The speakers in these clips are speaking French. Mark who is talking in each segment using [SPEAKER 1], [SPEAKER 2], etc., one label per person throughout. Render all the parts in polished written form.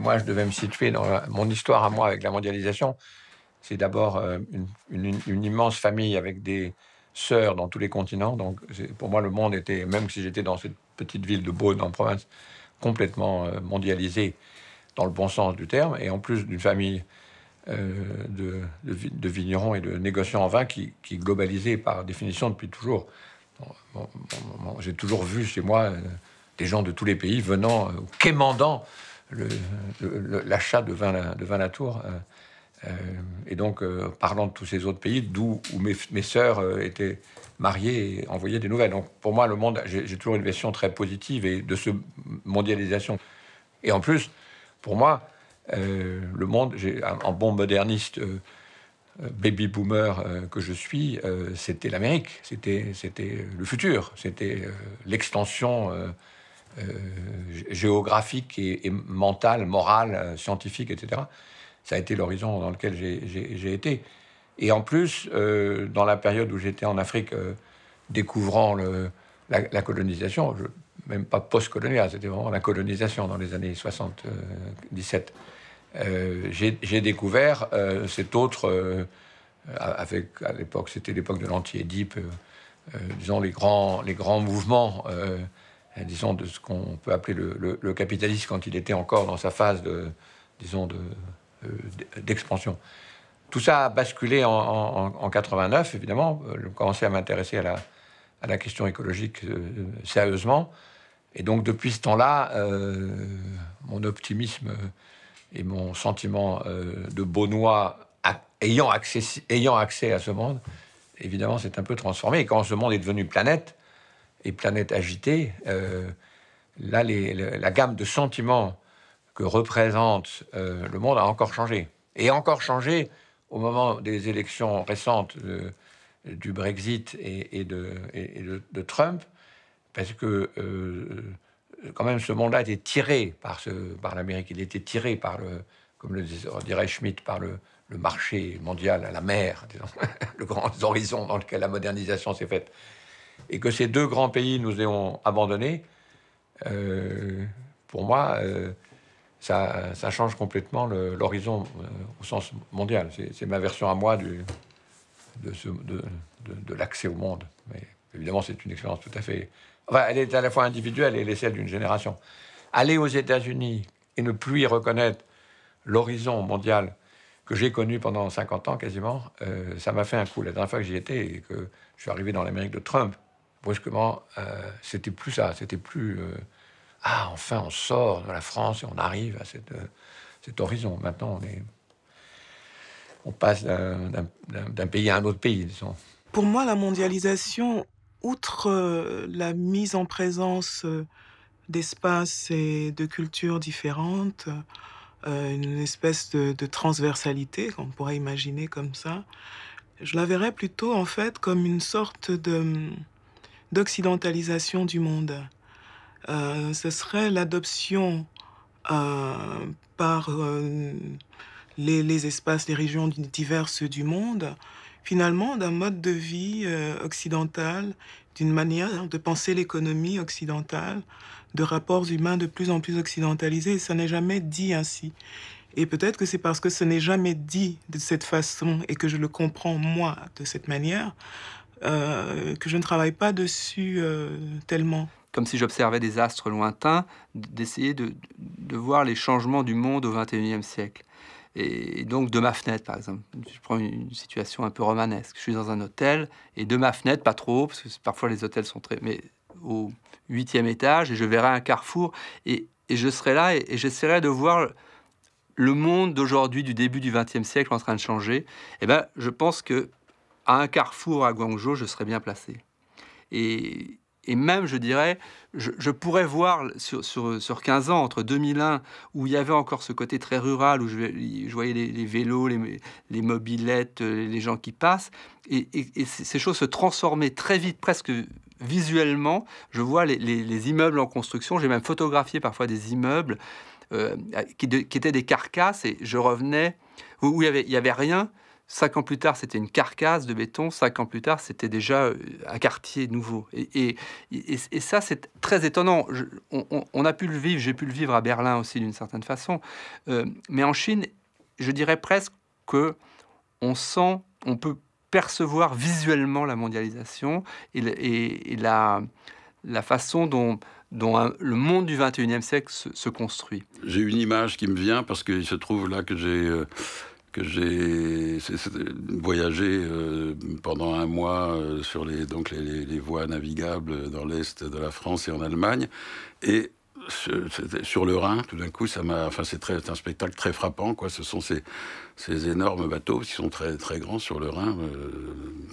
[SPEAKER 1] moi, je devais me situer dans mon histoire à moi avec la mondialisation, c'est d'abord une immense famille avec des sœurs dans tous les continents. Donc, pour moi, le monde était, même si j'étais dans cette petite ville de Beaune en province, complètement mondialisée dans le bon sens du terme. Et en plus d'une famille de vignerons et de négociants en vin qui globalisait par définition depuis toujours. J'ai toujours vu chez moi des gens de tous les pays venant, quémandant l'achat de vin Latour. Et donc, parlant de tous ces autres pays, où mes sœurs étaient mariées et envoyaient des nouvelles. Donc, pour moi, le monde, j'ai toujours une vision très positive et de ce mondialisation. Et en plus, pour moi, le monde, en bon moderniste, baby boomer que je suis, c'était l'Amérique, c'était le futur, c'était l'extension géographique et mentale, morale, scientifique, etc. Ça a été l'horizon dans lequel j'ai été. Et en plus, dans la période où j'étais en Afrique, découvrant la colonisation, même pas post-coloniale, c'était vraiment la colonisation dans les années 77. J'ai découvert cet autre, à l'époque, c'était l'époque de l'anti-Édipe, disons les grands mouvements, disons de ce qu'on peut appeler le capitalisme quand il était encore dans sa phase d'expansion. Tout ça a basculé en 89, évidemment. J'ai commencé à m'intéresser à la question écologique sérieusement. Et donc, depuis ce temps-là, mon optimisme et mon sentiment de Beaunois ayant accès à ce monde, évidemment, s'est un peu transformé. Et quand ce monde est devenu planète, et planète agitée, là, la gamme de sentiments que représente le monde a encore changé. Et encore changé au moment des élections récentes du Brexit et de Trump, parce que quand même ce monde-là était tiré par l'Amérique, il était tiré par comme le dirait Schmitt, par le marché mondial à la mer, disons, le grand horizon dans lequel la modernisation s'est faite. Et que ces deux grands pays nous ayons abandonnés, pour moi, ça change complètement l'horizon au sens mondial. C'est ma version à moi de l'accès au monde. Mais évidemment, c'est une expérience tout à fait... Enfin, elle est à la fois individuelle et elle est celle d'une génération. Aller aux États-Unis et ne plus y reconnaître l'horizon mondial que j'ai connu pendant 50 ans quasiment, ça m'a fait un coup. La dernière fois que j'y étais et que je suis arrivé dans l'Amérique de Trump, brusquement, c'était plus ça. C'était plus... enfin, on sort de la France et on arrive à cet horizon. Maintenant, on passe d'un pays à un autre pays, disons.
[SPEAKER 2] Pour moi, la mondialisation, outre la mise en présence d'espaces et de cultures différentes, une espèce de transversalité qu'on pourrait imaginer comme ça, je la verrais plutôt en fait comme une sorte d'occidentalisation du monde. Ce serait l'adoption par les espaces, les régions diverses du monde, finalement d'un mode de vie occidental, d'une manière de penser l'économie occidentale, de rapports humains de plus en plus occidentalisés. Et ça n'est jamais dit ainsi. Et peut-être que c'est parce que ce n'est jamais dit de cette façon et que je le comprends moi de cette manière que je ne travaille pas dessus tellement.
[SPEAKER 3] Comme si j'observais des astres lointains, d'essayer de voir les changements du monde au XXIe siècle. Et donc, de ma fenêtre, par exemple, je prends une situation un peu romanesque. Je suis dans un hôtel, et de ma fenêtre, pas trop, parce que parfois les hôtels sont très... mais au 8e étage, et je verrai un carrefour, et je serai là, et j'essaierai de voir le monde d'aujourd'hui, du début du XXe siècle, en train de changer. Eh ben, je pense que à un carrefour à Guangzhou, je serais bien placé. Et même, je dirais, je pourrais voir sur 15 ans, entre 2001, où il y avait encore ce côté très rural, où je voyais les vélos, les mobylettes, les gens qui passent, et ces choses se transformaient très vite, presque visuellement. Je vois les immeubles en construction, j'ai même photographié parfois des immeubles qui étaient des carcasses, et je revenais où il y avait rien, 5 ans plus tard, c'était une carcasse de béton. 5 ans plus tard, c'était déjà un quartier nouveau. Et ça, c'est très étonnant. On a pu le vivre, j'ai pu le vivre à Berlin aussi d'une certaine façon. Mais en Chine, je dirais presque que on peut percevoir visuellement la mondialisation et la façon dont le monde du 21e siècle se construit.
[SPEAKER 4] J'ai une image qui me vient parce qu'il se trouve là que j'ai voyagé pendant un mois sur les voies navigables dans l'est de la France et en Allemagne. Et sur le Rhin, tout d'un coup, c'est un spectacle très frappant, quoi. Ce sont ces énormes bateaux qui sont très, très grands sur le Rhin,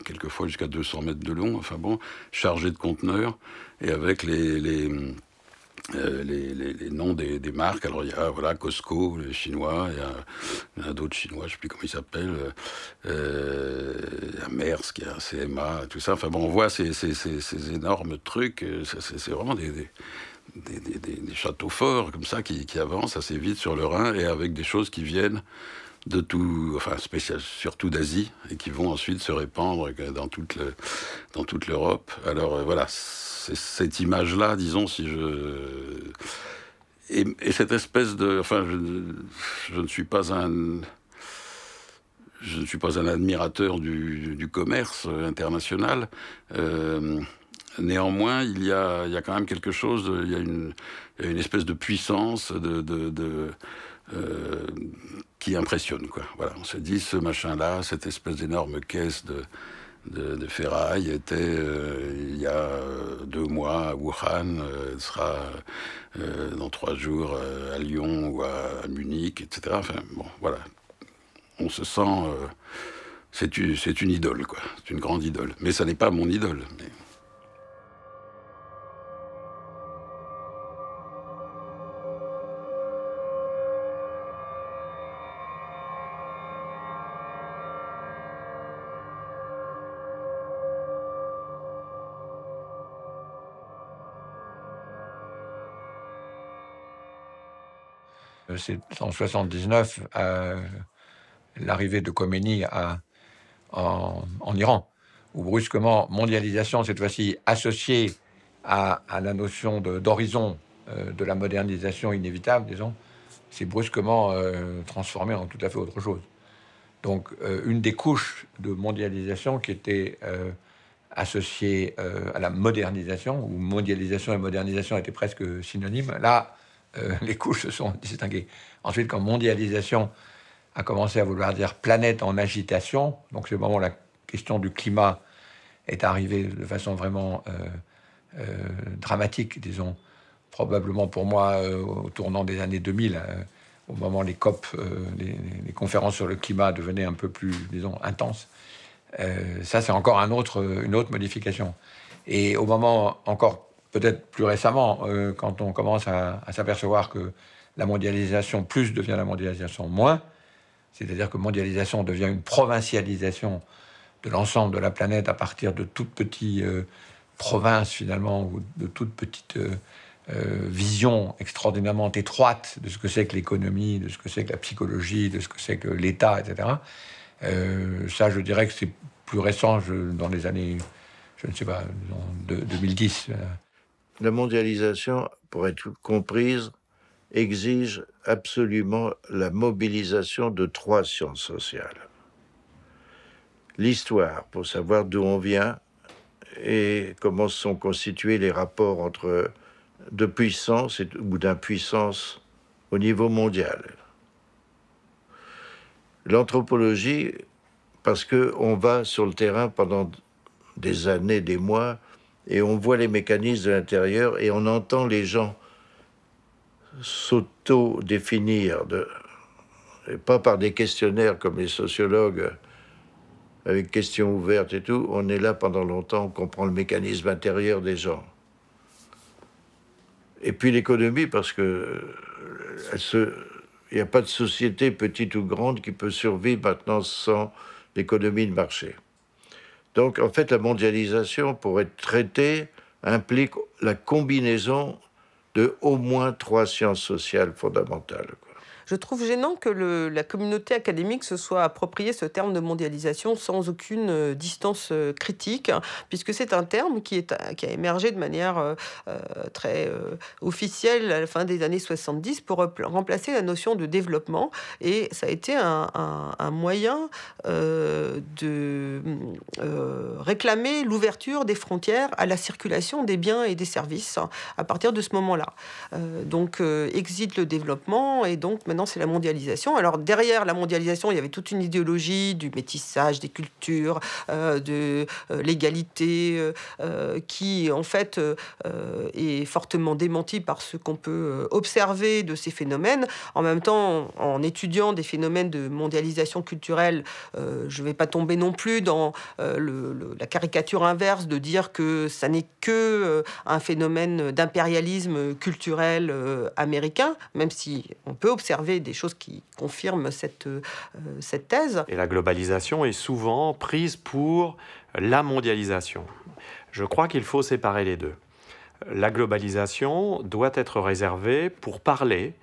[SPEAKER 4] quelquefois jusqu'à 200 mètres de long, chargés de conteneurs, et avec les noms des marques. Alors il y a Costco, les Chinois, il y a d'autres Chinois, je ne sais plus comment ils s'appellent, il y a Maersk, il y a CMA, tout ça. On voit ces énormes trucs, c'est vraiment des châteaux forts comme ça qui avancent assez vite sur le Rhin et avec des choses qui viennent de tout, surtout d'Asie, et qui vont ensuite se répandre dans toute l'Europe. Alors voilà, c'est cette image-là, disons, et cette espèce de... je ne suis pas un admirateur du commerce international. Néanmoins, il y a quand même quelque chose, il y a une espèce de puissance qui impressionne, quoi. Voilà, on se dit, ce machin-là, cette espèce d'énorme caisse de ferraille était il y a 2 mois à Wuhan, elle sera dans 3 jours à Lyon ou à Munich, etc. Voilà. On se sent... c'est une idole, quoi. C'est une grande idole. Mais ça n'est pas mon idole. Mais...
[SPEAKER 1] C'est en 79, l'arrivée de Khomeini en Iran, où brusquement, mondialisation, cette fois-ci associée à la notion d'horizon de la modernisation inévitable, disons, s'est brusquement transformée en tout à fait autre chose. Donc, une des couches de mondialisation qui était associée à la modernisation, où mondialisation et modernisation étaient presque synonymes, là, les couches se sont distinguées. Ensuite, quand mondialisation a commencé à vouloir dire planète en agitation, donc c'est le moment où la question du climat est arrivée de façon vraiment dramatique, disons, probablement pour moi au tournant des années 2000, au moment où les COP, les conférences sur le climat devenaient un peu plus, disons, intenses. Ça, c'est encore une autre modification. Et au moment encore peut-être plus récemment, quand on commence à s'apercevoir que la mondialisation plus devient la mondialisation moins, c'est-à-dire que mondialisation devient une provincialisation de l'ensemble de la planète à partir de toutes petites provinces, finalement, ou de toutes petites visions extraordinairement étroites de ce que c'est que l'économie, de ce que c'est que la psychologie, de ce que c'est que l'État, etc. Ça, je dirais que c'est plus récent, dans les années, je ne sais pas, 2010.
[SPEAKER 5] La mondialisation, pour être comprise, exige absolument la mobilisation de 3 sciences sociales. L'histoire, pour savoir d'où on vient et comment sont constitués les rapports entre de puissance ou d'impuissance au niveau mondial. L'anthropologie, parce qu'on va sur le terrain pendant des années, des mois, et on voit les mécanismes de l'intérieur et on entend les gens s'auto-définir, et pas par des questionnaires comme les sociologues avec questions ouvertes et tout. On est là pendant longtemps, on comprend le mécanisme intérieur des gens. Et puis l'économie, parce que il n'y a pas de société petite ou grande qui peut survivre maintenant sans l'économie de marché. Donc, en fait, la mondialisation, pour être traitée, implique la combinaison de au moins 3 sciences sociales fondamentales, quoi.
[SPEAKER 6] Je trouve gênant que la communauté académique se soit approprié ce terme de mondialisation sans aucune distance critique, puisque c'est un terme qui a émergé de manière très officielle à la fin des années 70 pour remplacer la notion de développement. Et ça a été un moyen de réclamer l'ouverture des frontières à la circulation des biens et des services à partir de ce moment-là. Donc, exit le développement, et donc maintenant c'est la mondialisation. Alors derrière la mondialisation, il y avait toute une idéologie du métissage des cultures, de l'égalité, qui en fait est fortement démentie par ce qu'on peut observer de ces phénomènes. En même temps, en étudiant des phénomènes de mondialisation culturelle, je ne vais pas tomber non plus dans la caricature inverse de dire que ça n'est que un phénomène d'impérialisme culturel américain, même si on peut observer des choses qui confirment cette thèse.
[SPEAKER 7] Et la globalisation est souvent prise pour la mondialisation. Je crois qu'il faut séparer les deux. La globalisation doit être réservée pour parler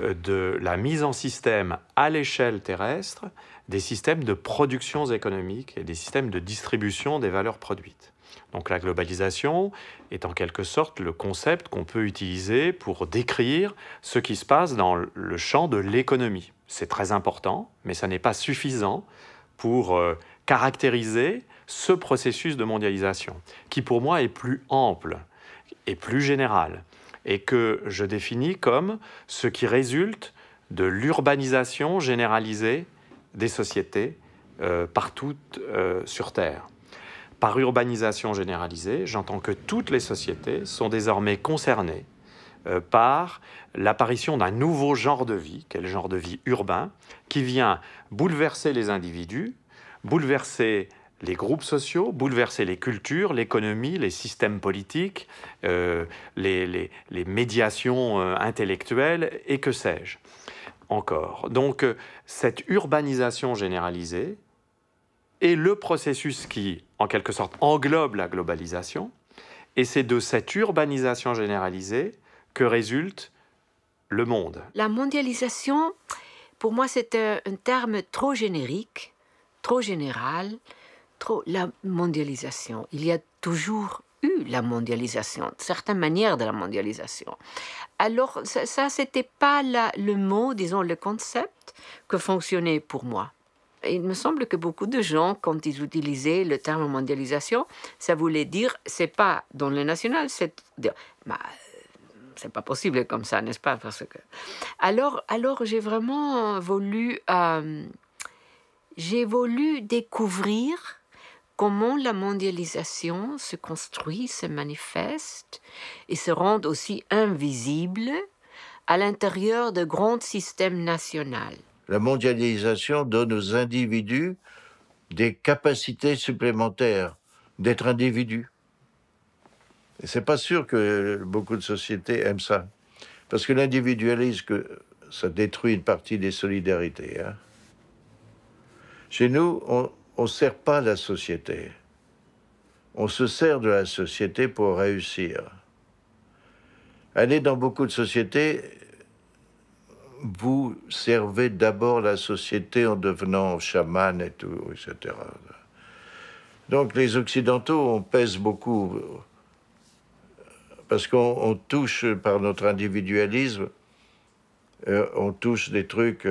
[SPEAKER 7] de la mise en système à l'échelle terrestre des systèmes de production économique et des systèmes de distribution des valeurs produites. Donc la globalisation est en quelque sorte le concept qu'on peut utiliser pour décrire ce qui se passe dans le champ de l'économie. C'est très important, mais ça n'est pas suffisant pour caractériser ce processus de mondialisation, qui pour moi est plus ample et plus général, et que je définis comme ce qui résulte de l'urbanisation généralisée des sociétés partout sur Terre. Par urbanisation généralisée, j'entends que toutes les sociétés sont désormais concernées par l'apparition d'un nouveau genre de vie, qui est le genre de vie urbain, qui vient bouleverser les individus, bouleverser les groupes sociaux, bouleverser les cultures, l'économie, les systèmes politiques, les médiations intellectuelles, et que sais-je encore. Donc, cette urbanisation généralisée est le processus qui, en quelque sorte, englobe la globalisation, et c'est de cette urbanisation généralisée que résulte le monde.
[SPEAKER 8] La mondialisation, pour moi, c'est un terme trop générique, trop général, trop la mondialisation. Il y a toujours eu la mondialisation, certaines manières de la mondialisation. Alors, ça c'était pas le mot, disons, le concept que fonctionnait pour moi. Il me semble que beaucoup de gens, quand ils utilisaient le terme mondialisation, ça voulait dire, c'est pas dans le national, c'est dire, c'est pas possible comme ça, n'est-ce pas? Parce que alors j'ai vraiment voulu découvrir comment la mondialisation se construit, se manifeste et se rend aussi invisible à l'intérieur de grands systèmes nationaux.
[SPEAKER 5] La mondialisation donne aux individus des capacités supplémentaires d'être individus. Et c'est pas sûr que beaucoup de sociétés aiment ça. Parce que l'individualisme, ça détruit une partie des solidarités. Hein. Chez nous, on ne sert pas la société. On se sert de la société pour réussir. Allez dans beaucoup de sociétés, vous servez d'abord la société en devenant chaman et tout, etc. Donc les Occidentaux, on pèse beaucoup parce qu'on touche par notre individualisme, on touche des trucs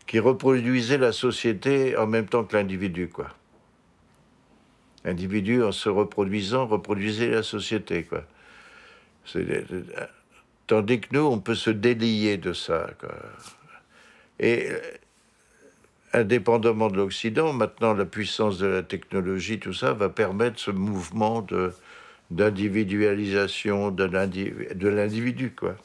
[SPEAKER 5] qui reproduisaient la société en même temps que l'individu, quoi. L'individu, en se reproduisant, reproduisait la société, quoi. Tandis que nous, on peut se délier de ça, quoi. Et indépendamment de l'Occident, maintenant, la puissance de la technologie, tout ça, va permettre ce mouvement d'individualisation de l'individu, quoi.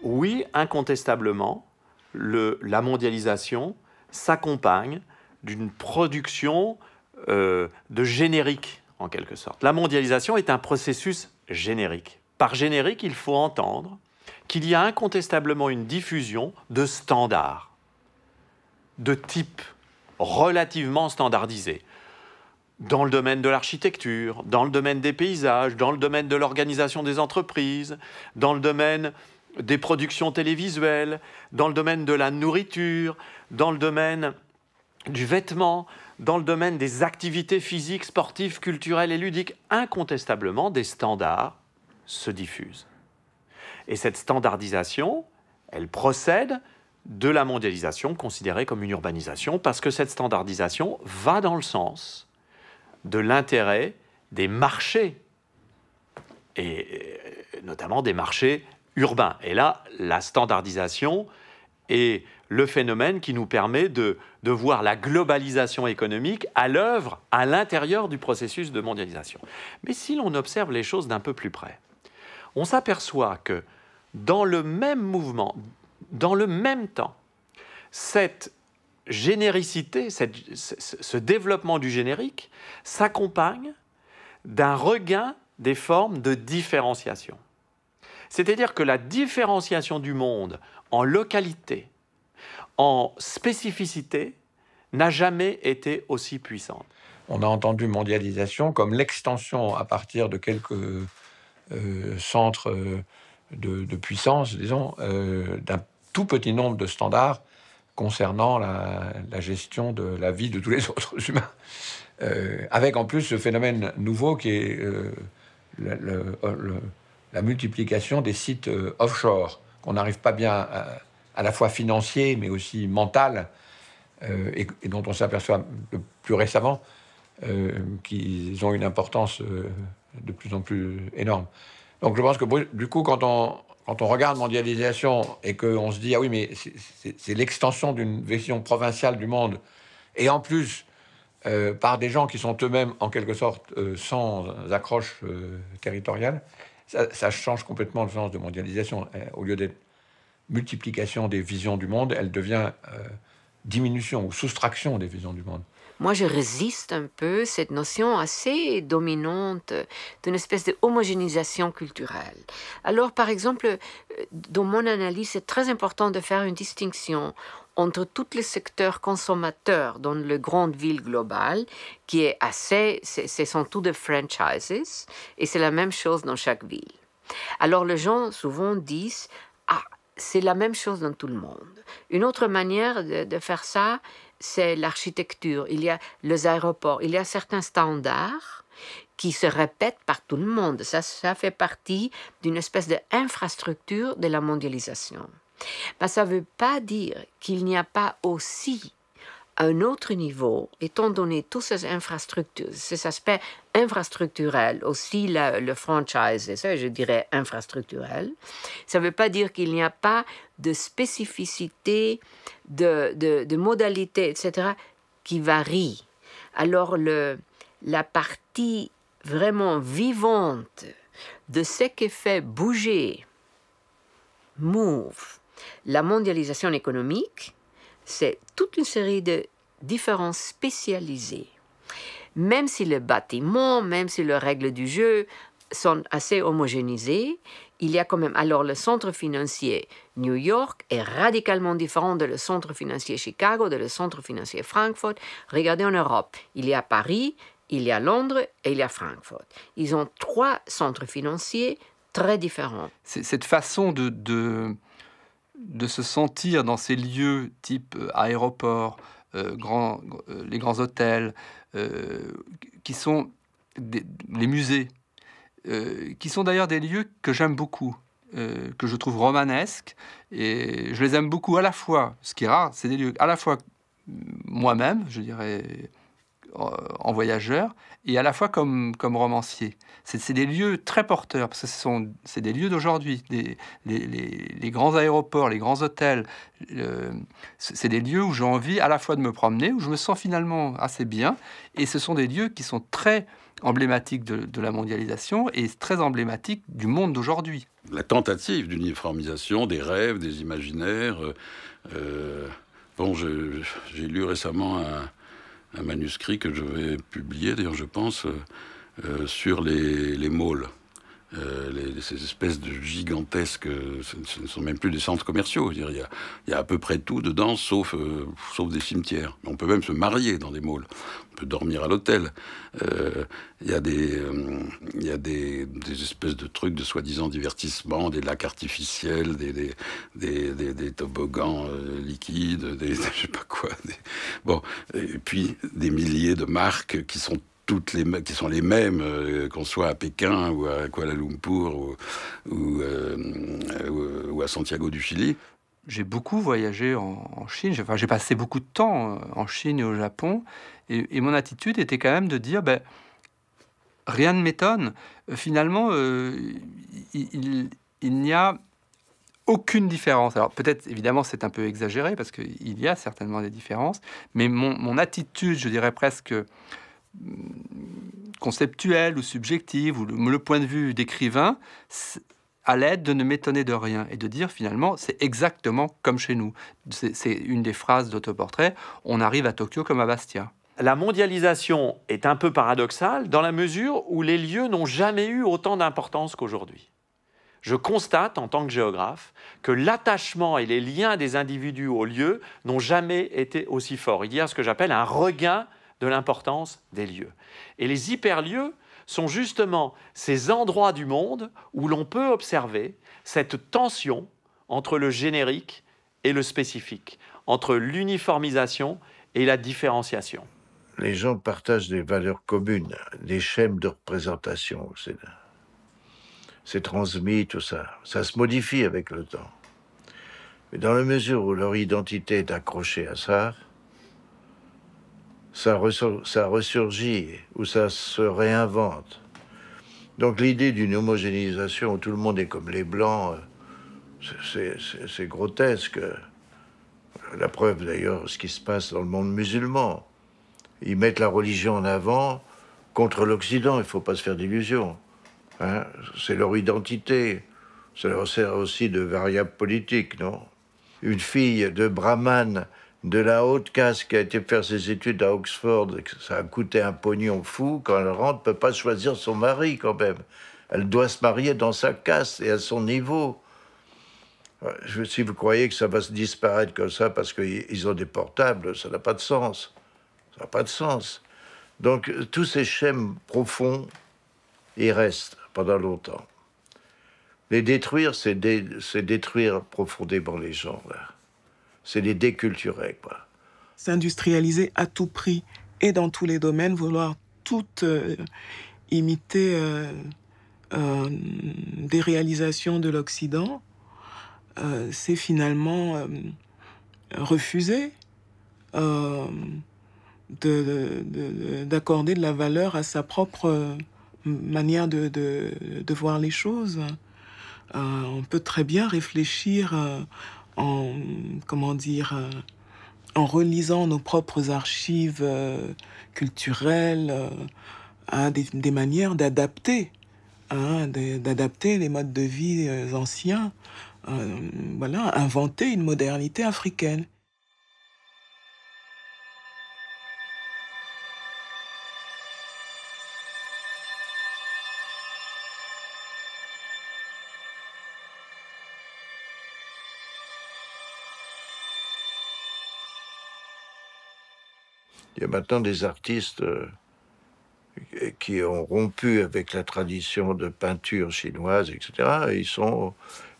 [SPEAKER 7] Oui, incontestablement, la mondialisation s'accompagne d'une production de générique, en quelque sorte. La mondialisation est un processus générique. par générique, il faut entendre qu'il y a incontestablement une diffusion de standards, de type relativement standardisés, dans le domaine de l'architecture, dans le domaine des paysages, dans le domaine de l'organisation des entreprises, dans le domaine des productions télévisuelles, dans le domaine de la nourriture, dans le domaine du vêtement, dans le domaine des activités physiques, sportives, culturelles et ludiques. Incontestablement, des standards se diffusent. Et cette standardisation, elle procède de la mondialisation considérée comme une urbanisation, parce que cette standardisation va dans le sens de l'intérêt des marchés, et notamment des marchés urbains. Et là, la standardisation est le phénomène qui nous permet de voir la globalisation économique à l'œuvre à l'intérieur du processus de mondialisation. Mais si l'on observe les choses d'un peu plus près, on s'aperçoit que dans le même mouvement, dans le même temps, cette généricité, ce développement du générique s'accompagne d'un regain des formes de différenciation. C'est-à-dire que la différenciation du monde en localité, en spécificité, n'a jamais été aussi puissante.
[SPEAKER 1] On a entendu mondialisation comme l'extension à partir de quelques centres de puissance, disons, d'un tout petit nombre de standards concernant la gestion de la vie de tous les autres humains. Avec en plus ce phénomène nouveau qui est la multiplication des sites offshore, qu'on n'arrive pas bien à la fois financier, mais aussi mental, et dont on s'aperçoit plus récemment qu'ils ont une importance de plus en plus énorme. Donc je pense que du coup, quand on regarde mondialisation et qu'on se dit « Ah oui, mais c'est l'extension d'une vision provinciale du monde, et en plus, par des gens qui sont eux-mêmes, en quelque sorte, sans accroche territoriale », ça change complètement le sens de mondialisation. Au lieu d'être multiplication des visions du monde, elle devient diminution ou soustraction des visions du monde.
[SPEAKER 8] Moi, je résiste un peu cette notion assez dominante d'une espèce de homogénéisation culturelle. Alors, par exemple, dans mon analyse, c'est très important de faire une distinction entre tous les secteurs consommateurs dans les grandes villes globales, qui est assez, ce sont tous des franchises, et c'est la même chose dans chaque ville. Alors, les gens souvent disent « Ah, c'est la même chose dans tout le monde ». Une autre manière de faire ça, c'est l'architecture. Il y a les aéroports, il y a certains standards qui se répètent par tout le monde. Ça fait partie d'une espèce d'infrastructure de la mondialisation. Mais ça ne veut pas dire qu'il n'y a pas aussi un autre niveau, étant donné toutes ces infrastructures, ces aspects infrastructurels, aussi le franchise, ça je dirais infrastructurel, ça ne veut pas dire qu'il n'y a pas de spécificité, de modalités, etc., qui varient. Alors la partie vraiment vivante de ce qui fait bouger, move, la mondialisation économique, c'est toute une série de différences spécialisées. Même si le bâtiment, même si les règles du jeu sont assez homogénéisées, il y a quand même... Alors, le centre financier New York est radicalement différent de le centre financier Chicago, de le centre financier Francfort. Regardez en Europe, il y a Paris, il y a Londres et il y a Francfort. Ils ont 3 centres financiers très différents.
[SPEAKER 3] Cette façon de se sentir dans ces lieux type aéroport, les grands hôtels, qui sont les musées, qui sont d'ailleurs des lieux que j'aime beaucoup, que je trouve romanesques, et je les aime beaucoup à la fois, ce qui est rare, c'est des lieux à la fois moi-même, je dirais, en voyageur, et à la fois comme romancier. C'est des lieux très porteurs, parce que c'est des lieux d'aujourd'hui. Les grands aéroports, les grands hôtels, c'est des lieux où j'ai envie à la fois de me promener, où je me sens finalement assez bien, et ce sont des lieux qui sont très emblématiques de la mondialisation et très emblématiques du monde d'aujourd'hui.
[SPEAKER 4] La tentative d'uniformisation des rêves, des imaginaires. Bon, j'ai lu récemment un manuscrit que je vais publier, d'ailleurs je pense, sur les malls. Ces espèces de gigantesques, ce ne sont même plus des centres commerciaux. Il y a à peu près tout dedans, sauf des cimetières. On peut même se marier dans des malls. On peut dormir à l'hôtel. Il y a des espèces de trucs de soi-disant divertissement, des lacs artificiels, des toboggans liquides, je sais pas quoi. Bon, et puis des milliers de marques qui sont les mêmes, qu'on soit à Pékin ou à Kuala Lumpur ou à Santiago du Chili.
[SPEAKER 3] J'ai beaucoup voyagé en Chine, j'ai passé beaucoup de temps en Chine et au Japon, et mon attitude était quand même de dire, rien ne m'étonne. Finalement, il n'y a aucune différence. Alors peut-être, évidemment, c'est un peu exagéré, parce qu'il y a certainement des différences, mais mon attitude, je dirais presque conceptuelle ou subjective, ou le point de vue d'écrivain, à l'aide de ne m'étonner de rien et de dire finalement c'est exactement comme chez nous. C'est une des phrases d'autoportrait, on arrive à Tokyo comme à Bastia.
[SPEAKER 7] La mondialisation est un peu paradoxale dans la mesure où les lieux n'ont jamais eu autant d'importance qu'aujourd'hui. Je constate en tant que géographe que l'attachement et les liens des individus aux lieux n'ont jamais été aussi forts. Il y a ce que j'appelle un regain de l'importance des lieux. Et les hyperlieux sont justement ces endroits du monde où l'on peut observer cette tension entre le générique et le spécifique, entre l'uniformisation et la différenciation.
[SPEAKER 5] Les gens partagent des valeurs communes, des schèmes de représentation. C'est transmis, tout ça. Ça se modifie avec le temps. Mais dans la mesure où leur identité est accrochée à ça ressurgit, ou ça se réinvente. Donc l'idée d'une homogénéisation où tout le monde est comme les Blancs, c'est grotesque. La preuve d'ailleurs, ce qui se passe dans le monde musulman. Ils mettent la religion en avant contre l'Occident, il ne faut pas se faire d'illusions. Hein? C'est leur identité. Ça leur sert aussi de variable politique, non? Une fille de brahmane de la haute caste qui a été faire ses études à Oxford, ça a coûté un pognon fou, quand elle rentre, ne peut pas choisir son mari quand même. Elle doit se marier dans sa caste et à son niveau. Si vous croyez que ça va se disparaître comme ça parce qu'ils ont des portables, ça n'a pas de sens. Ça n'a pas de sens. Donc tous ces schèmes profonds, ils restent pendant longtemps. Les détruire, c'est détruire profondément les gens, là. C'est les déculturer, quoi.
[SPEAKER 2] S'industrialiser à tout prix et dans tous les domaines, vouloir tout imiter des réalisations de l'Occident, c'est finalement refuser d'accorder de la valeur à sa propre manière de voir les choses. On peut très bien réfléchir en relisant nos propres archives culturelles à des manières d'adapter, d'adapter les modes de vie anciens, inventer une modernité africaine.
[SPEAKER 5] Il y a maintenant des artistes qui ont rompu avec la tradition de peinture chinoise, etc. Et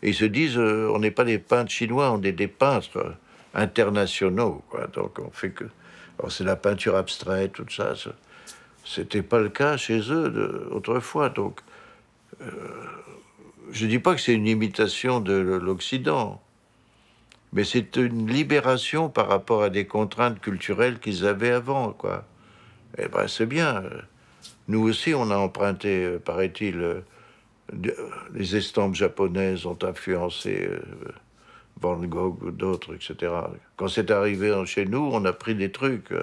[SPEAKER 5] ils se disent, on n'est pas des peintres chinois, on est des peintres internationaux, quoi. Donc on fait que... Alors c'est la peinture abstraite, tout ça. C'était pas le cas chez eux autrefois. Donc je dis pas que c'est une imitation de l'Occident. Mais c'est une libération par rapport à des contraintes culturelles qu'ils avaient avant, quoi. Eh ben, c'est bien. Nous aussi, on a emprunté, paraît-il, les estampes japonaises ont influencé Van Gogh ou d'autres, etc. Quand c'est arrivé chez nous, on a pris des trucs.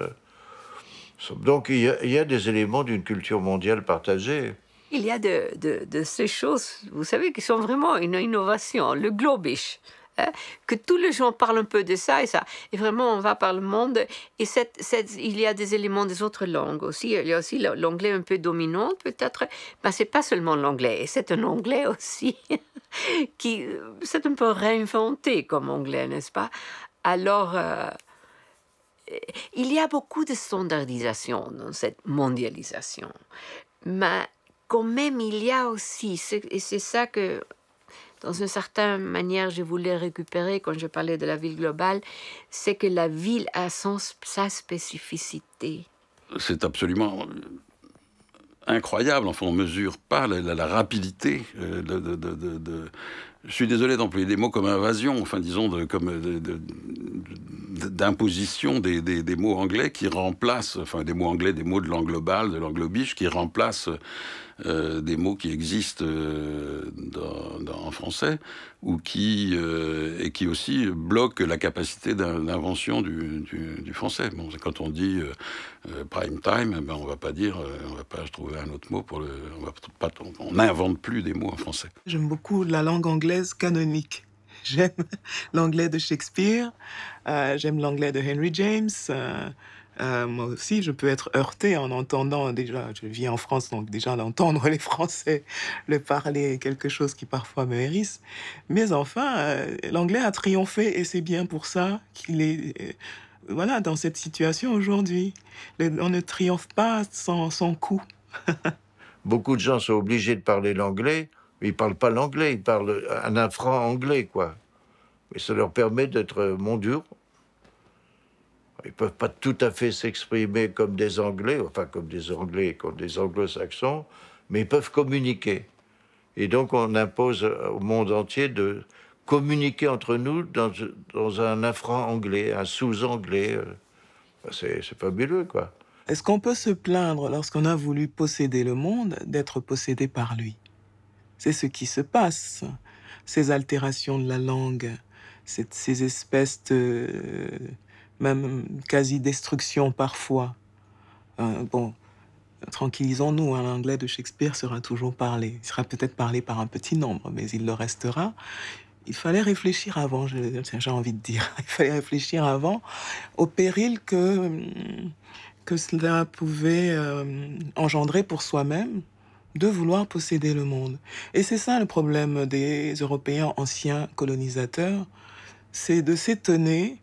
[SPEAKER 5] Donc, il y a des éléments d'une culture mondiale partagée.
[SPEAKER 8] Il y a de ces choses, vous savez, qui sont vraiment une innovation. Le globish. que tous les gens parlent un peu de ça, et vraiment on va par le monde, et il y a des éléments des autres langues aussi, il y a aussi l'anglais un peu dominant peut-être, mais c'est pas seulement l'anglais, et c'est un anglais aussi qui c'est un peu réinventé comme anglais, n'est-ce pas? Alors il y a beaucoup de standardisation dans cette mondialisation, mais quand même il y a aussi, et c'est ça que dans une certaine manière, je voulais récupérer quand je parlais de la ville globale, c'est que la ville a sa spécificité.
[SPEAKER 4] C'est absolument incroyable. Enfin, on ne mesure pas la rapidité Je suis désolé d'employer des mots comme invasion, enfin disons d'imposition des mots anglais qui remplacent, enfin des mots anglais, des mots de langue globale, de l'anglobiche, qui remplacent des mots qui existent en français, ou qui aussi bloquent la capacité d'invention du français. Bon, quand on dit prime time, ben on va pas trouver un autre mot pour on n'invente plus des mots en français.
[SPEAKER 2] J'aime beaucoup la langue anglaise canonique. J'aime l'anglais de Shakespeare, j'aime l'anglais de Henry James. Moi aussi, je peux être heurtée en entendant, déjà, je vis en France, donc déjà d'entendre les Français le parler est quelque chose qui parfois me hérisse. Mais enfin, l'anglais a triomphé et c'est bien pour ça qu'il est voilà, dans cette situation aujourd'hui. On ne triomphe pas sans coup.
[SPEAKER 5] Beaucoup de gens sont obligés de parler l'anglais, mais ils ne parlent pas l'anglais, ils parlent un infra-anglais, quoi. Mais ça leur permet d'être mondurs. Ils ne peuvent pas tout à fait s'exprimer comme des Anglais, enfin comme des Anglais, comme des anglo-saxons, mais ils peuvent communiquer. Et donc on impose au monde entier de communiquer entre nous dans un infra-anglais, un sous-anglais. C'est fabuleux, quoi.
[SPEAKER 2] Est-ce qu'on peut se plaindre, lorsqu'on a voulu posséder le monde, d'être possédé par lui? C'est ce qui se passe. Ces altérations de la langue, ces espèces de... même quasi-destruction parfois. Bon, tranquillisons-nous, hein, l'anglais de Shakespeare sera toujours parlé. Il sera peut-être parlé par un petit nombre, mais il le restera. Il fallait réfléchir avant, j'ai envie de dire. Il fallait réfléchir avant au péril que cela pouvait engendrer pour soi-même de vouloir posséder le monde. Et c'est ça le problème des Européens anciens colonisateurs, c'est de s'étonner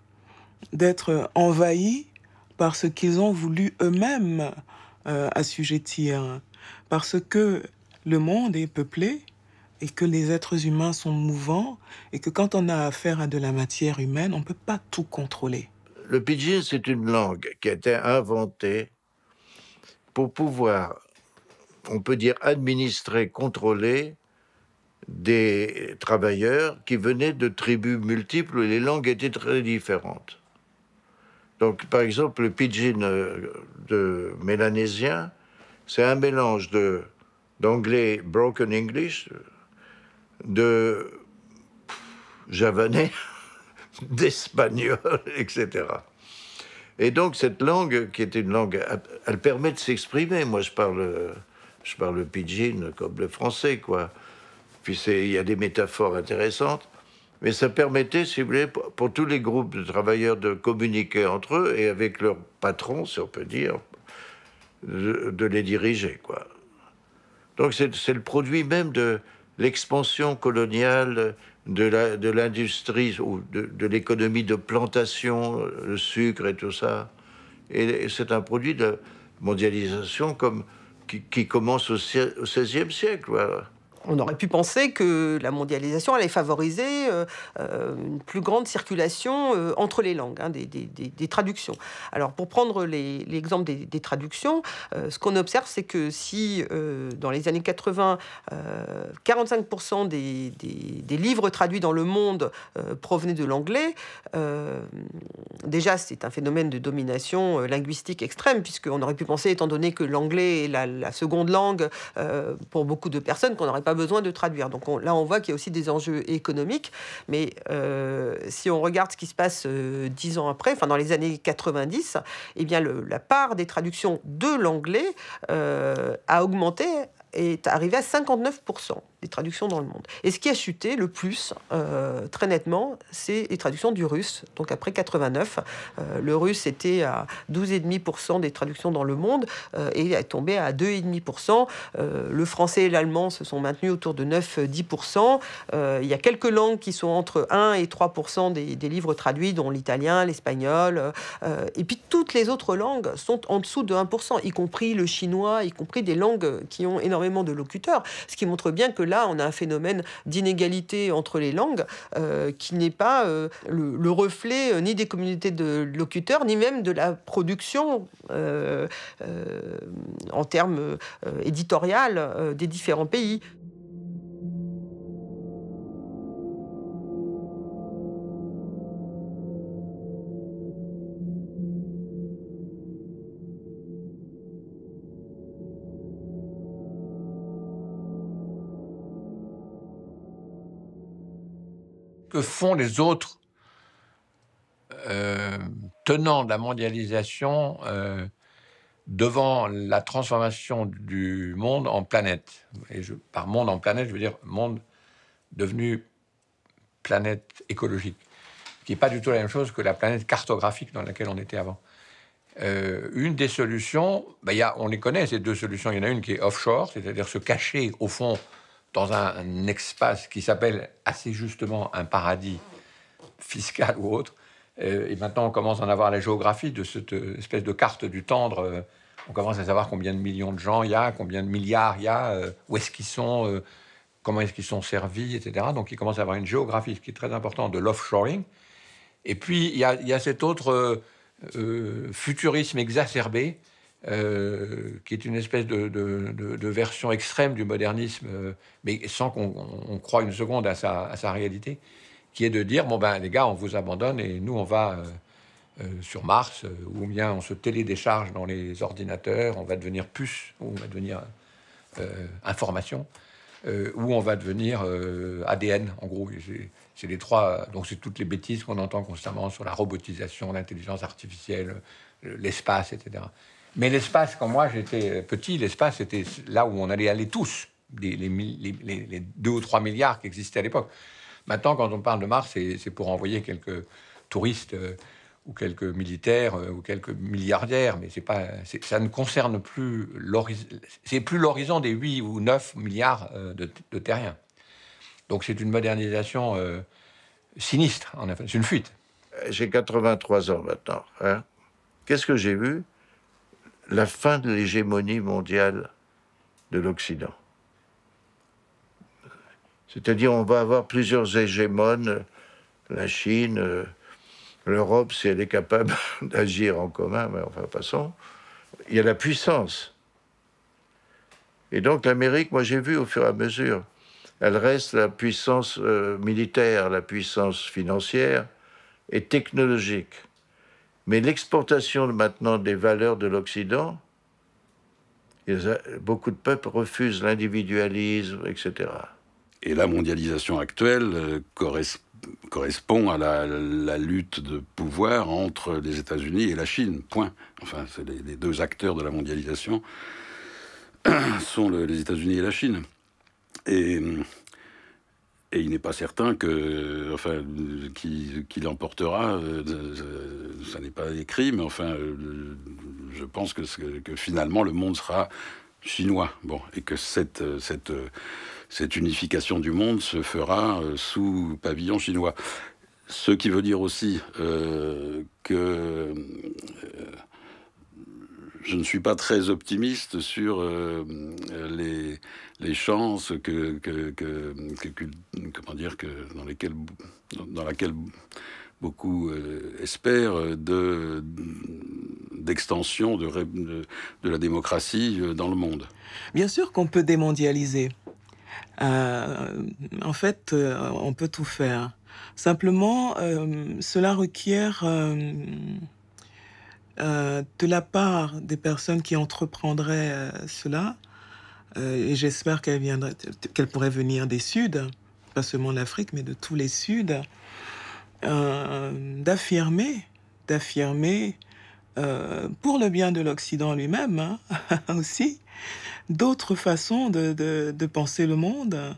[SPEAKER 2] d'être envahis par ce qu'ils ont voulu eux-mêmes assujettir. Parce que le monde est peuplé et que les êtres humains sont mouvants et que quand on a affaire à de la matière humaine, on ne peut pas tout contrôler.
[SPEAKER 5] Le pidgin, c'est une langue qui a été inventée pour pouvoir, on peut dire, administrer, contrôler des travailleurs qui venaient de tribus multiples où les langues étaient très différentes. Donc, par exemple, le pidgin de mélanésien, c'est un mélange d'anglais broken English, de javanais, d'espagnol, etc. Et donc, cette langue, qui est une langue, elle permet de s'exprimer. Moi, je parle pidgin comme le français, quoi. Puis, il y a des métaphores intéressantes. Mais ça permettait, si vous voulez, pour tous les groupes de travailleurs de communiquer entre eux et avec leur patron, si on peut dire, de les diriger, quoi. Donc c'est le produit même de l'expansion coloniale de l'industrie ou de l'économie de plantation, le sucre et tout ça. Et c'est un produit de mondialisation qui commence au XVIe siècle, voilà.
[SPEAKER 6] On aurait pu penser que la mondialisation allait favoriser une plus grande circulation entre les langues, hein, des traductions. Alors, pour prendre l'exemple des traductions, ce qu'on observe, c'est que si, dans les années 80, 45% des livres traduits dans le monde provenaient de l'anglais, déjà, c'est un phénomène de domination linguistique extrême, puisqu'on aurait pu penser, étant donné que l'anglais est la seconde langue pour beaucoup de personnes, qu'on n'aurait pas besoin de traduire. Donc là, on voit qu'il y a aussi des enjeux économiques. Mais si on regarde ce qui se passe 10 ans après, enfin dans les années 90, eh bien la part des traductions de l'anglais a augmenté et est arrivée à 59%. des traductions dans le monde. Et ce qui a chuté le plus, très nettement, c'est les traductions du russe. Donc après 89, le russe était à 12,5% des traductions dans le monde et est tombé à 2,5%. Le français et l'allemand se sont maintenus autour de 9-10%. Il y a quelques langues qui sont entre 1 et 3% des livres traduits, dont l'italien, l'espagnol. Et puis toutes les autres langues sont en dessous de 1%, y compris le chinois, y compris des langues qui ont énormément de locuteurs. Ce qui montre bien que là, on a un phénomène d'inégalité entre les langues qui n'est pas le reflet ni des communautés de locuteurs, ni même de la production en termes éditorial des différents pays.
[SPEAKER 1] Que font les autres tenants de la mondialisation devant la transformation du monde en planète. Et par monde en planète, je veux dire monde devenu planète écologique, qui n'est pas du tout la même chose que la planète cartographique dans laquelle on était avant. Une des solutions, on les connaît, ces deux solutions. Il y en a une qui est offshore, c'est-à-dire se cacher au fond dans un espace qui s'appelle assez justement un paradis fiscal ou autre. Et maintenant, on commence à en avoir la géographie de cette espèce de carte du tendre. On commence à savoir combien de millions de gens il y a, combien de milliards il y a, où est-ce qu'ils sont, comment est-ce qu'ils sont servis, etc. Donc, il commence à avoir une géographie, ce qui est très important, de l'offshoring. Et puis, il y a cet autre futurisme exacerbé, qui est une espèce de version extrême du modernisme, mais sans qu'on croie une seconde à sa réalité, qui est de dire, les gars, on vous abandonne et nous, on va sur Mars, ou bien on se télédécharge dans les ordinateurs, on va devenir puce, ou on va devenir information, ou on va devenir ADN, en gros. C'est les trois, donc c'est toutes les bêtises qu'on entend constamment sur la robotisation, l'intelligence artificielle, l'espace, etc. Mais l'espace, quand moi j'étais petit, l'espace c'était là où on allait aller tous, les 2 ou 3 milliards qui existaient à l'époque. Maintenant, quand on parle de Mars, c'est pour envoyer quelques touristes ou quelques militaires ou quelques milliardaires, mais ça ne concerne plus l'horizon. C'est plus l'horizon des 8 ou 9 milliards de terriens. Donc c'est une modernisation sinistre, en fait. C'est une fuite.
[SPEAKER 5] J'ai 83 ans maintenant. Hein. Qu'est-ce que j'ai vu? La fin de l'hégémonie mondiale de l'Occident. C'est-à-dire, on va avoir plusieurs hégémones, la Chine, l'Europe, si elle est capable d'agir en commun, mais enfin, passons. Il y a la puissance. Et donc, l'Amérique, moi, j'ai vu au fur et à mesure, elle reste la puissance militaire, la puissance financière et technologique. Mais l'exportation maintenant des valeurs de l'Occident, beaucoup de peuples refusent l'individualisme, etc.
[SPEAKER 4] Et la mondialisation actuelle correspond à la lutte de pouvoir entre les États-Unis et la Chine, point. Enfin, c'est les deux acteurs de la mondialisation sont les États-Unis et la Chine. Et il n'est pas certain qui l'emportera, ça n'est pas écrit, mais enfin, je pense que finalement le monde sera chinois. Bon, et que cette unification du monde se fera sous pavillon chinois. Ce qui veut dire aussi que je ne suis pas très optimiste sur les chances dans laquelle beaucoup espèrent d'extension de la démocratie dans le monde.
[SPEAKER 2] Bien sûr qu'on peut démondialiser. En fait, on peut tout faire. Simplement, cela requiert de la part des personnes qui entreprendraient cela, et j'espère qu'elle pourrait venir des Suds, pas seulement d'Afrique, mais de tous les Suds, d'affirmer, pour le bien de l'Occident lui-même, hein, aussi, d'autres façons de penser le monde.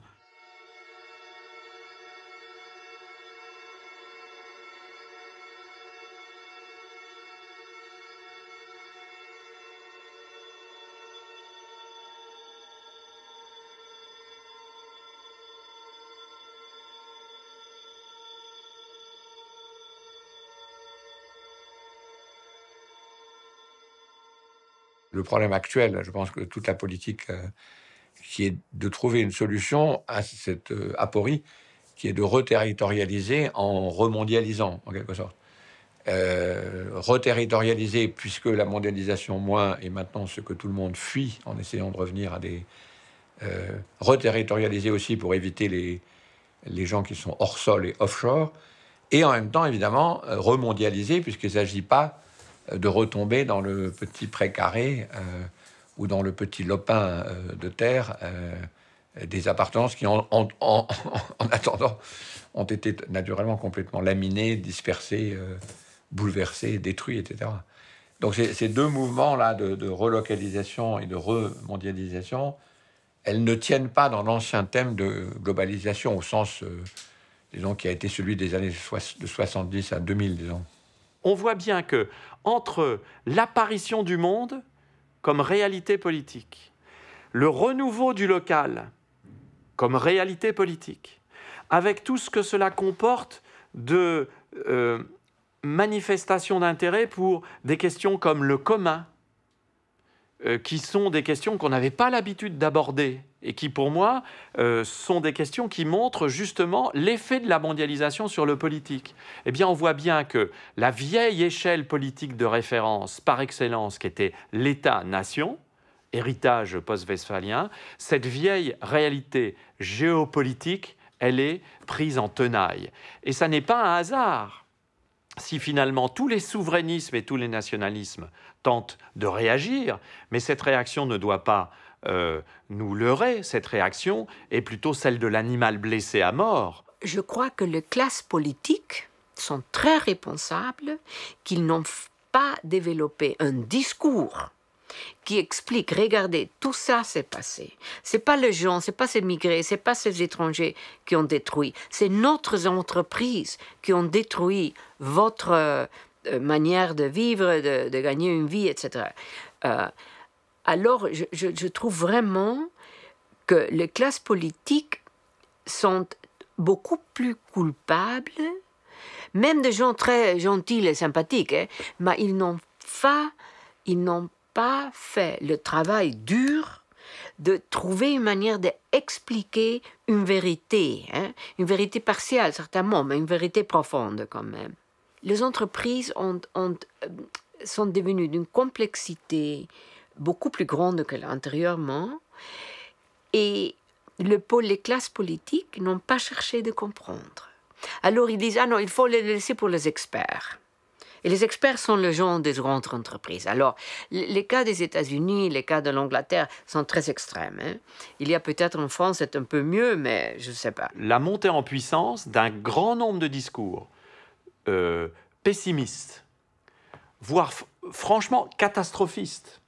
[SPEAKER 1] le problème actuel. Je pense que toute la politique qui est de trouver une solution à cette aporie, qui est de reterritorialiser en remondialisant, en quelque sorte. Reterritorialiser, puisque la mondialisation moins est maintenant ce que tout le monde fuit en essayant de revenir à des... reterritorialiser aussi pour éviter les gens qui sont hors sol et offshore, et en même temps, évidemment, remondialiser, puisqu'il ne s'agit pas de retomber dans le petit précaré ou dans le petit lopin de terre des appartenances qui, en attendant, ont été naturellement complètement laminées, dispersées, bouleversées, détruites, etc. Donc ces deux mouvements-là de relocalisation et de remondialisation, elles ne tiennent pas dans l'ancien thème de globalisation au sens, disons, qui a été celui des années de 70 à 2000, disons.
[SPEAKER 7] On voit bien que entre l'apparition du monde comme réalité politique, le renouveau du local comme réalité politique, avec tout ce que cela comporte de manifestations d'intérêt pour des questions comme le commun, qui sont des questions qu'on n'avait pas l'habitude d'aborder et qui, pour moi, sont des questions qui montrent justement l'effet de la mondialisation sur le politique. Eh bien, on voit bien que la vieille échelle politique de référence par excellence, qui était l'État-nation, héritage post-westphalien, cette vieille réalité géopolitique, elle est prise en tenaille. Et ça n'est pas un hasard si finalement tous les souverainismes et tous les nationalismes tentent de réagir, mais cette réaction ne doit pas nous leurrer. Cette réaction est plutôt celle de l'animal blessé à mort.
[SPEAKER 8] Je crois que les classes politiques sont très responsables, qu'ils n'ont pas développé un discours qui explique, regardez, tout ça s'est passé. C'est pas les gens, c'est pas ces migrés, c'est pas ces étrangers qui ont détruit. C'est notre entreprises qui ont détruit votre manière de vivre, de gagner une vie, etc. Alors, je trouve vraiment que les classes politiques sont beaucoup plus coupables, même des gens très gentils et sympathiques, hein, mais ils n'ont pas fait le travail dur de trouver une manière d'expliquer une vérité, hein? Une vérité partielle certainement, mais une vérité profonde quand même. Les entreprises sont devenues d'une complexité beaucoup plus grande que l'antérieurement, et les classes politiques n'ont pas cherché de comprendre. Alors ils disent « Ah non, il faut les laisser pour les experts ». Et les experts sont les gens des grandes entreprises. Alors, les cas des États-Unis, les cas de l'Angleterre sont très extrêmes, hein. Il y a peut-être en France, c'est un peu mieux, mais je ne sais pas.
[SPEAKER 7] La montée en puissance d'un grand nombre de discours pessimistes, voire franchement catastrophistes,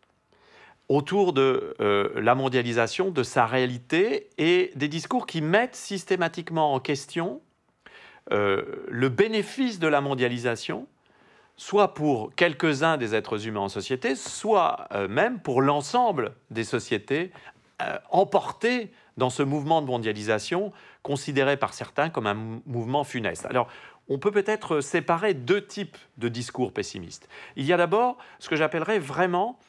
[SPEAKER 7] autour de la mondialisation, de sa réalité, et des discours qui mettent systématiquement en question le bénéfice de la mondialisation, soit pour quelques-uns des êtres humains en société, soit même pour l'ensemble des sociétés emportées dans ce mouvement de mondialisation, considéré par certains comme un mouvement funeste. Alors, on peut peut-être séparer deux types de discours pessimistes. Il y a d'abord ce que j'appellerais vraiment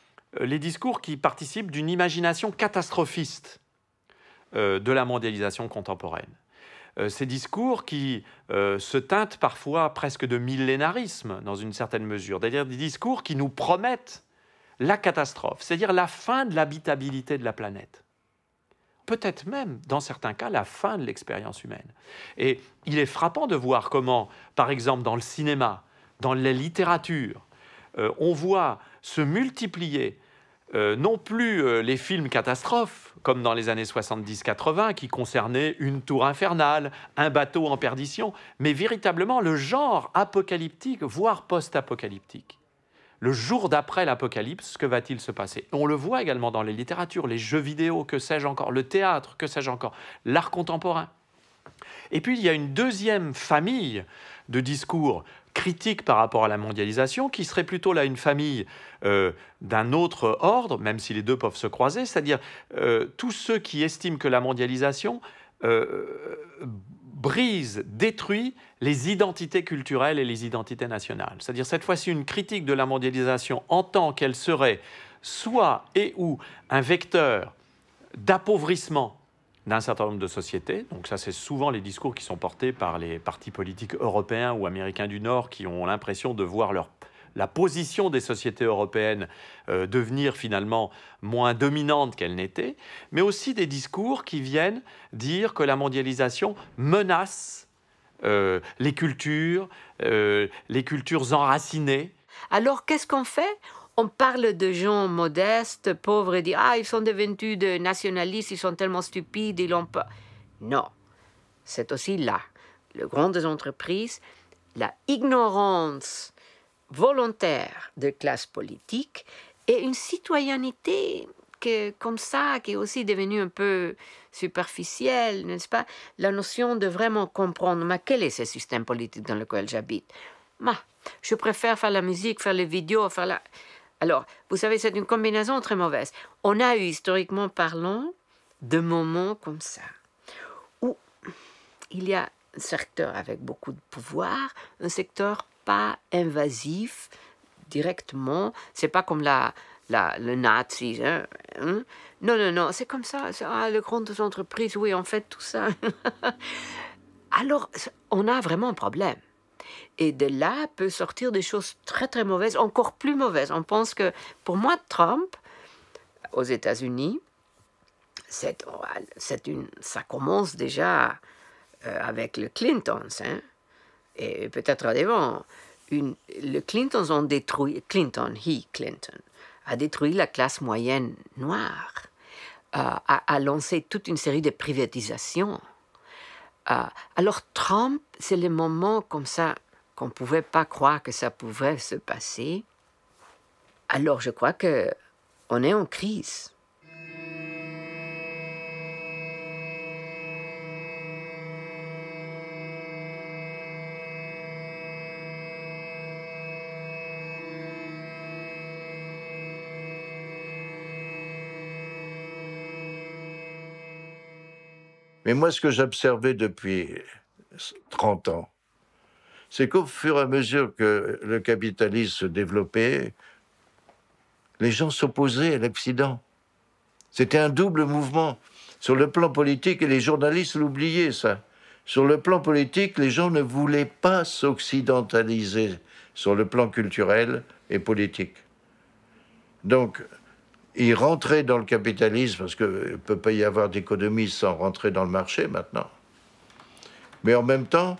[SPEAKER 7] les discours qui participent d'une imagination catastrophiste de la mondialisation contemporaine. Ces discours qui se teintent parfois presque de millénarisme dans une certaine mesure, c'est-à-dire des discours qui nous promettent la catastrophe, c'est-à-dire la fin de l'habitabilité de la planète. Peut-être même, dans certains cas, la fin de l'expérience humaine. Et il est frappant de voir comment, par exemple, dans le cinéma, dans la littérature, on voit se multiplier non plus les films catastrophes, comme dans les années 70-80, qui concernaient une tour infernale, un bateau en perdition, mais véritablement le genre apocalyptique, voire post-apocalyptique. Le jour d'après l'apocalypse, que va-t-il se passer? On le voit également dans les littératures, les jeux vidéo, que sais-je encore, le théâtre, que sais-je encore, l'art contemporain. Et puis il y a une deuxième famille de discours critiques par rapport à la mondialisation, qui serait plutôt là une famille d'un autre ordre, même si les deux peuvent se croiser, c'est-à-dire tous ceux qui estiment que la mondialisation brise, détruit les identités culturelles et les identités nationales. C'est-à-dire cette fois-ci une critique de la mondialisation en tant qu'elle serait soit et ou un vecteur d'appauvrissement d'un certain nombre de sociétés. Donc ça, c'est souvent les discours qui sont portés par les partis politiques européens ou américains du Nord qui ont l'impression de voir la position des sociétés européennes devenir finalement moins dominante qu'elle n'était, mais aussi des discours qui viennent dire que la mondialisation menace les cultures enracinées.
[SPEAKER 8] Alors, qu'est-ce qu'on fait? On parle de gens modestes, pauvres, et dit « Ah, ils sont devenus de nationalistes, ils sont tellement stupides, ils l'ont pas... » Non, c'est aussi là, les grandes entreprises, la ignorance volontaire de classe politique et une citoyenneté comme ça, qui est aussi devenue un peu superficielle, n'est-ce pas? La notion de vraiment comprendre, mais quel est ce système politique dans lequel j'habite? Je préfère faire la musique, faire les vidéos, faire la... Alors, vous savez, c'est une combinaison très mauvaise. On a eu, historiquement parlant, de moments comme ça, où il y a un secteur avec beaucoup de pouvoir, un secteur pas invasif directement. C'est pas comme le nazi. Hein? Non, c'est comme ça. Les grandes entreprises, oui, on fait tout ça. Alors, on a vraiment un problème. Et de là peut sortir des choses très, très mauvaises, encore plus mauvaises. On pense que, pour moi, Trump, aux États-Unis, ça commence déjà avec le Clintons, hein, et peut-être avant. Le Clintons ont détruit, Clinton a détruit la classe moyenne noire, a lancé toute une série de privatisations. Alors Trump, c'est le moment comme ça qu'on ne pouvait pas croire que ça pouvait se passer. Alors je crois qu'on est en crise.
[SPEAKER 5] Mais moi, ce que j'observais depuis 30 ans, c'est qu'au fur et à mesure que le capitalisme se développait, les gens s'opposaient à l'Occident. C'était un double mouvement. Sur le plan politique, et les journalistes l'oubliaient, ça. Sur le plan politique, les gens ne voulaient pas s'occidentaliser sur le plan culturel et politique. Donc, ils rentraient dans le capitalisme, parce qu'il ne peut pas y avoir d'économie sans rentrer dans le marché maintenant. Mais en même temps,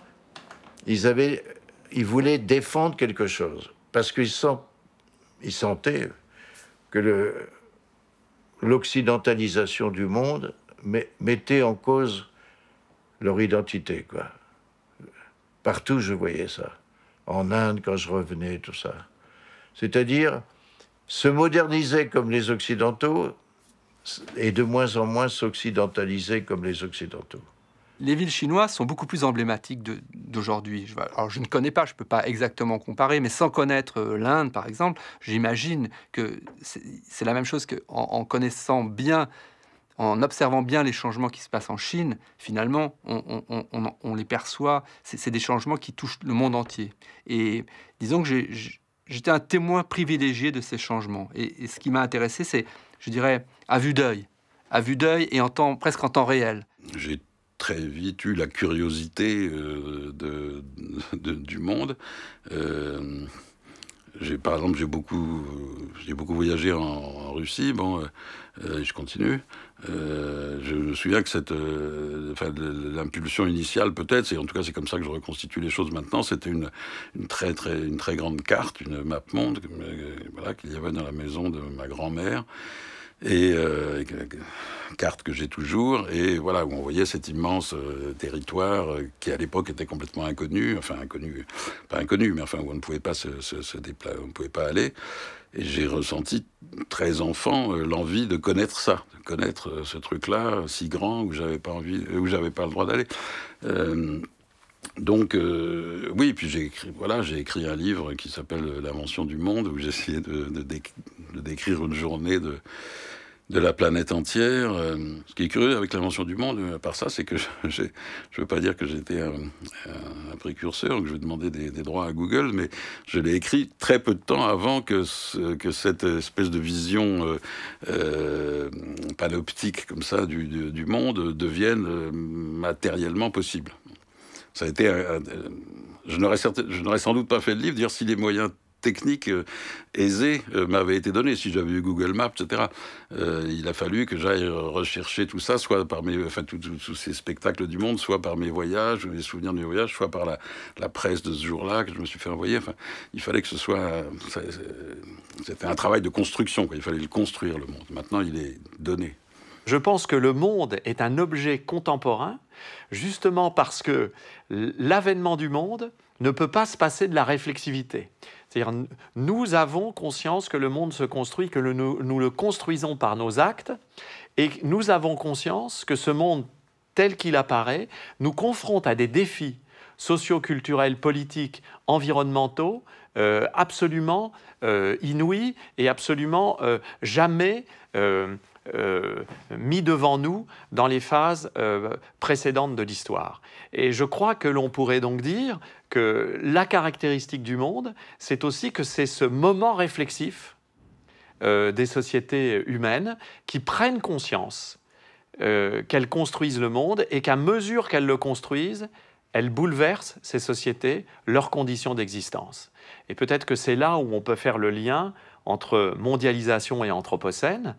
[SPEAKER 5] ils voulaient défendre quelque chose, parce qu'ils sentaient que l'occidentalisation du monde mettait en cause leur identité, quoi. Partout, je voyais ça. En Inde, quand je revenais, tout ça. C'est-à-dire se moderniser comme les Occidentaux et de moins en moins s'occidentaliser comme les Occidentaux.
[SPEAKER 3] Les villes chinoises sont beaucoup plus emblématiques d'aujourd'hui. Alors, je ne connais pas, je ne peux pas exactement comparer, mais sans connaître l'Inde, par exemple, j'imagine que c'est la même chose qu'en connaissant bien, en observant bien les changements qui se passent en Chine, finalement, on les perçoit. C'est des changements qui touchent le monde entier. Et disons que j'étais un témoin privilégié de ces changements. Et ce qui m'a intéressé, c'est, je dirais, à vue d'œil et presque en temps réel.
[SPEAKER 4] J'ai très vite eu la curiosité du monde. Par exemple, j'ai beaucoup voyagé en Russie. Bon, je continue. Je me souviens que l'impulsion initiale, peut-être, en tout cas c'est comme ça que je reconstitue les choses maintenant, c'était une très grande carte, une map monde, voilà, qu'il y avait dans la maison de ma grand-mère. Et carte que j'ai toujours, et voilà, où on voyait cet immense territoire qui à l'époque était complètement inconnu, pas inconnu, mais enfin où on ne pouvait pas se déplacer, on ne pouvait pas aller. Et j'ai ressenti, très enfant, l'envie de connaître ça, de connaître ce truc-là si grand où j'avais pas le droit d'aller. Donc, oui, puis j'ai écrit un livre qui s'appelle L'Invention du monde, où j'ai essayé de décrire une journée de la planète entière. Ce qui est curieux avec l'invention du monde, à part ça, c'est que je ne veux pas dire que j'étais un précurseur, que je vais demander des droits à Google, mais je l'ai écrit très peu de temps avant que cette espèce de vision panoptique comme ça du monde devienne matériellement possible. Ça a été je n'aurais sans doute pas fait le livre, dire si les moyens techniques aisés m'avaient été donnés, si j'avais eu Google Maps, etc. Il a fallu que j'aille rechercher tout ça, soit par tous ces spectacles du monde, soit par mes voyages, les souvenirs de mes voyages, soit par la presse de ce jour-là que je me suis fait envoyer. Enfin, il fallait que ce soit... C'était un travail de construction, quoi. Il fallait le construire, le monde. Maintenant, il est donné.
[SPEAKER 7] Je pense que le monde est un objet contemporain, justement parce que l'avènement du monde ne peut pas se passer de la réflexivité. C'est-à-dire, nous avons conscience que le monde se construit, que nous le construisons par nos actes, et nous avons conscience que ce monde tel qu'il apparaît nous confronte à des défis socio-culturels, politiques, environnementaux, absolument inouïs et absolument jamais mis devant nous dans les phases précédentes de l'histoire. Et je crois que l'on pourrait donc dire que la caractéristique du monde, c'est aussi que c'est ce moment réflexif des sociétés humaines qui prennent conscience qu'elles construisent le monde et qu'à mesure qu'elles le construisent, elles bouleversent ces sociétés, leurs conditions d'existence. Et peut-être que c'est là où on peut faire le lien entre mondialisation et anthropocène.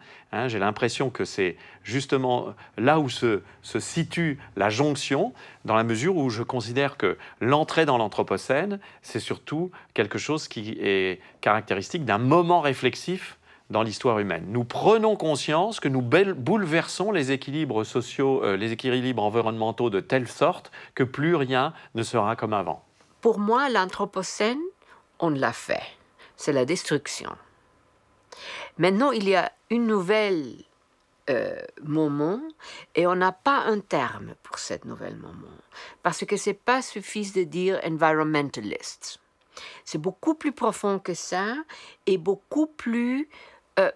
[SPEAKER 7] J'ai l'impression que c'est justement là où se situe la jonction, dans la mesure où je considère que l'entrée dans l'anthropocène, c'est surtout quelque chose qui est caractéristique d'un moment réflexif dans l'histoire humaine. Nous prenons conscience que nous bouleversons les équilibres sociaux, les équilibres environnementaux de telle sorte que plus rien ne sera comme avant.
[SPEAKER 8] Pour moi, l'anthropocène, on l'a fait. C'est la destruction. Maintenant, il y a une nouvelle moment et on n'a pas un terme pour cette nouvelle moment. Parce que ce n'est pas suffisant de dire environmentalist. C'est beaucoup plus profond que ça et beaucoup plus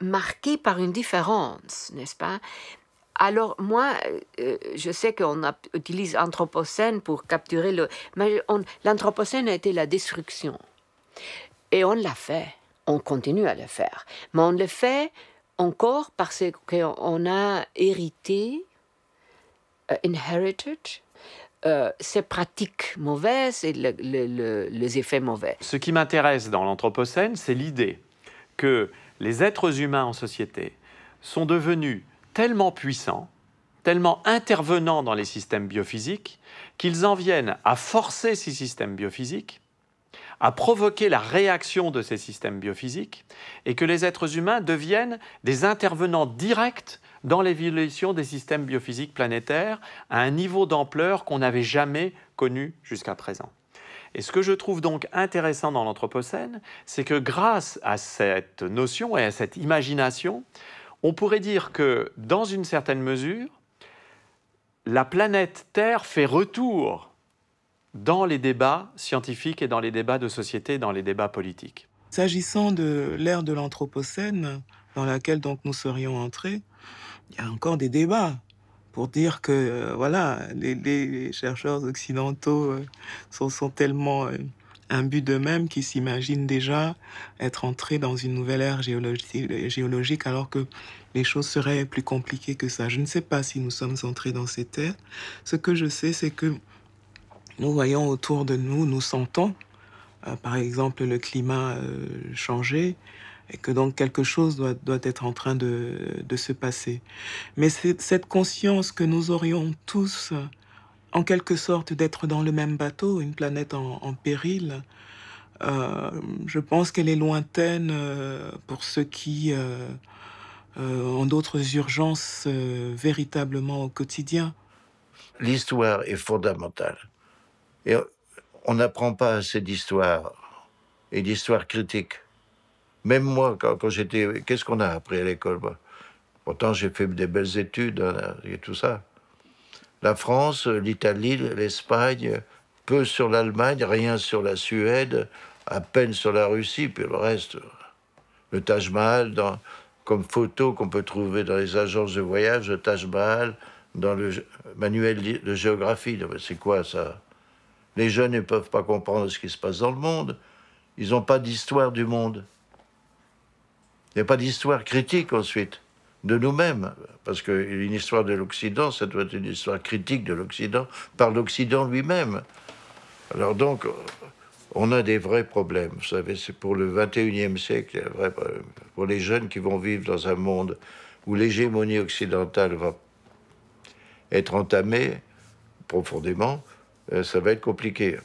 [SPEAKER 8] marqué par une différence, n'est-ce pas? Alors, moi, je sais qu'on utilise anthropocène pour capturer le... Mais l'anthropocène a été la destruction. Et on l'a fait. On continue à le faire. Mais on le fait encore parce qu'on a hérité, inherited, ces pratiques mauvaises et les effets mauvais.
[SPEAKER 7] Ce qui m'intéresse dans l'anthropocène, c'est l'idée que les êtres humains en société sont devenus tellement puissants, tellement intervenants dans les systèmes biophysiques, qu'ils en viennent à forcer ces systèmes biophysiques, à provoquer la réaction de ces systèmes biophysiques, et que les êtres humains deviennent des intervenants directs dans l'évolution des systèmes biophysiques planétaires à un niveau d'ampleur qu'on n'avait jamais connu jusqu'à présent. Et ce que je trouve donc intéressant dans l'anthropocène, c'est que grâce à cette notion et à cette imagination, on pourrait dire que, dans une certaine mesure, la planète Terre fait retour dans les débats scientifiques et dans les débats de société et dans les débats politiques.
[SPEAKER 2] S'agissant de l'ère de l'Anthropocène, dans laquelle donc nous serions entrés, il y a encore des débats pour dire que voilà, les chercheurs occidentaux sont tellement imbus d'eux-mêmes qu'ils s'imaginent déjà être entrés dans une nouvelle ère géologique alors que les choses seraient plus compliquées que ça. Je ne sais pas si nous sommes entrés dans cette ère. Ce que je sais, c'est que nous voyons autour de nous, nous sentons, par exemple, le climat changer, et que donc quelque chose doit être en train de se passer. Mais c'est cette conscience que nous aurions tous, en quelque sorte, d'être dans le même bateau, une planète en péril, je pense qu'elle est lointaine pour ceux qui ont d'autres urgences véritablement au quotidien.
[SPEAKER 5] L'histoire est fondamentale. Et on n'apprend pas assez d'histoire, et d'histoire critique. Même moi, quand j'étais... Qu'est-ce qu'on a appris à l'école, moi? Pourtant, j'ai fait des belles études et tout ça. La France, l'Italie, l'Espagne, peu sur l'Allemagne, rien sur la Suède, à peine sur la Russie, puis le reste, le Taj Mahal comme photos qu'on peut trouver dans les agences de voyage de Taj Mahal, dans le manuel de géographie. C'est quoi ça? Les jeunes ne peuvent pas comprendre ce qui se passe dans le monde. Ils n'ont pas d'histoire du monde. Il n'y a pas d'histoire critique ensuite, de nous-mêmes. Parce qu'une histoire de l'Occident, ça doit être une histoire critique de l'Occident, par l'Occident lui-même. Alors donc, on a des vrais problèmes. Vous savez, c'est pour le 21e siècle, pour les jeunes qui vont vivre dans un monde où l'hégémonie occidentale va être entamée profondément, ça va être compliqué.